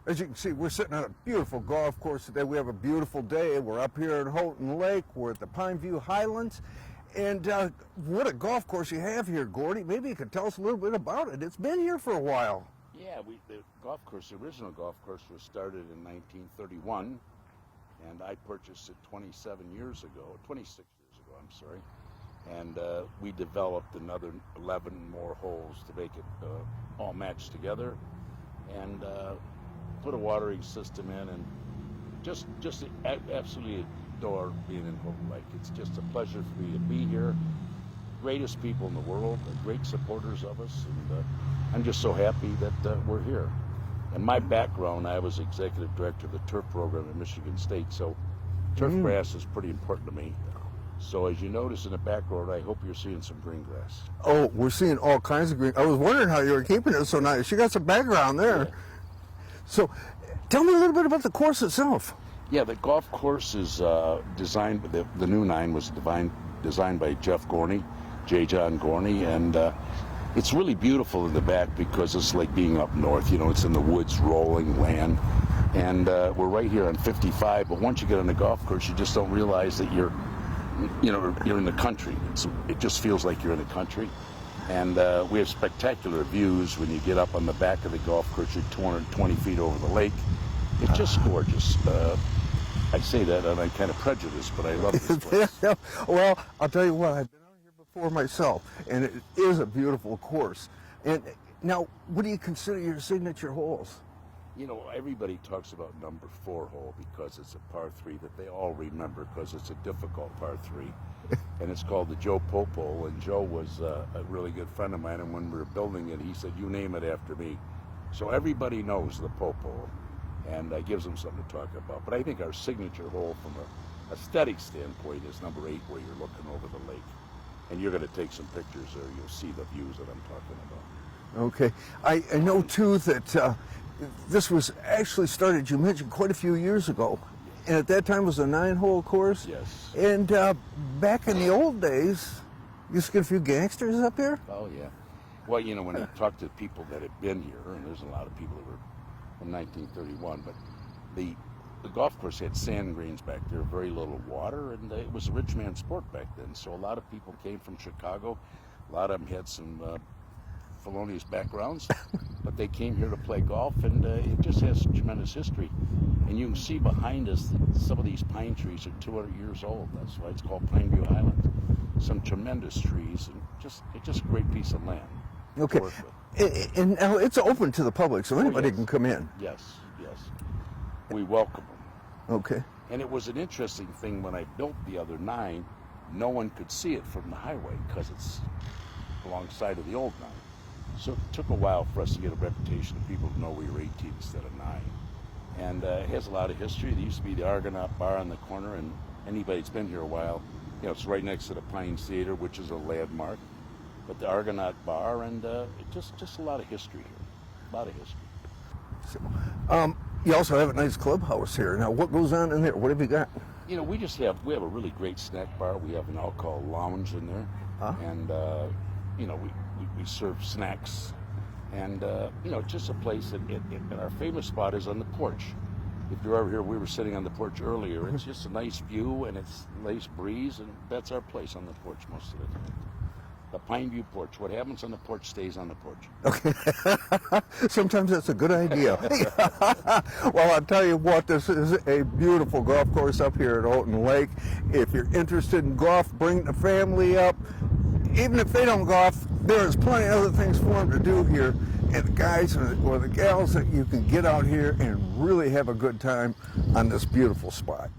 As you can see, we're sitting on a beautiful golf course today. We have a beautiful day. We're up here at Houghton Lake. We're at the Pineview Highlands. And what a golf course you have here, Gordy. Maybe you could tell us a little bit about it. It's been here for a while. Yeah, the golf course, the original golf course was started in 1931, and I purchased it 26 years ago, I'm sorry. And we developed another 11 more holes to make it all match together, and put a watering system in, and just absolutely adore being in Houghton Lake. It's just a pleasure for me to be here. Greatest people in the world, great supporters of us, and I'm just so happy that we're here. And my background, I was executive director of the turf program at Michigan State, so turf grass is pretty important to me. So as you notice in the background, I hope you're seeing some green grass. Oh, we're seeing all kinds of green. I was wondering how you were keeping it so nice. You got some background there. Yeah. So tell me a little bit about the course itself. Yeah, the golf course is designed, the new nine was designed by Jeff Gorney, J. John Gorney, and it's really beautiful in the back because it's like being up north. You know, it's in the woods, rolling land, and we're right here on 55. But once you get on the golf course, you just don't realize that you're in the country. It just feels like you're in the country, and we have spectacular views when you get up on the back of the golf course. You're 220 feet over the lake. It's just gorgeous. I say that and I'm kind of prejudiced, but I love this place. Well, I'll tell you what, I've been out here before myself, and it is a beautiful course. And now, what do you consider your signature holes? You know, everybody talks about number 4 hole because it's a par 3 that they all remember because it's a difficult par 3. And it's called the Joe Pope hole. And Joe was a really good friend of mine. And when we were building it, he said, "You name it after me." So everybody knows the Pope hole. And gives them something to talk about. But I think our signature hole from an aesthetic standpoint is number 8, where you're looking over the lake. And you're going to take some pictures there. You'll see the views that I'm talking about. Okay. I know, too, that this was actually started, you mentioned, quite a few years ago. And at that time it was a 9-hole course. Yes. And back in the old days, you used to get a few gangsters up here? Oh, yeah. Well, you know, when you talk to people that have been here, and there's a lot of people that were from 1931, but the golf course had sand greens back there, very little water, and it was a rich man's sport back then. So a lot of people came from Chicago. A lot of them had some felonious backgrounds, but they came here to play golf, and it just has tremendous history. And you can see behind us that some of these pine trees are 200 years old. That's why it's called Pineview Highland. Some tremendous trees, and it's just a great piece of land. Okay. And now it's open to the public, so anybody yes. can come in. Yes. We welcome them. Okay. And it was an interesting thing when I built the other 9, no one could see it from the highway because it's alongside of the old 9. So it took a while for us to get a reputation of people to know we were 18 instead of 9. And it has a lot of history. There used to be the Argonaut Bar on the corner, and anybody that's been here a while, you know, it's right next to the Pines Theater, which is a landmark. But the Argonaut Bar, and just a lot of history here. A lot of history. So, you also have a nice clubhouse here. Now, what goes on in there? What have you got? You know, we have a really great snack bar. We have an alcohol lounge in there, and you know, we serve snacks, and you know, just a place. And our famous spot is on the porch. If you're over here, we were sitting on the porch earlier. It's just a nice view, and it's a nice breeze, and that's our place on the porch most of the time. The Pineview porch. What happens on the porch stays on the porch. Okay. Sometimes that's a good idea. Well, I'll tell you what, this is a beautiful golf course up here at Houghton Lake. If you're interested in golf, bring the family up. Even if they don't golf, there's plenty of other things for them to do here. And the guys or the gals that you can get out here and really have a good time on this beautiful spot.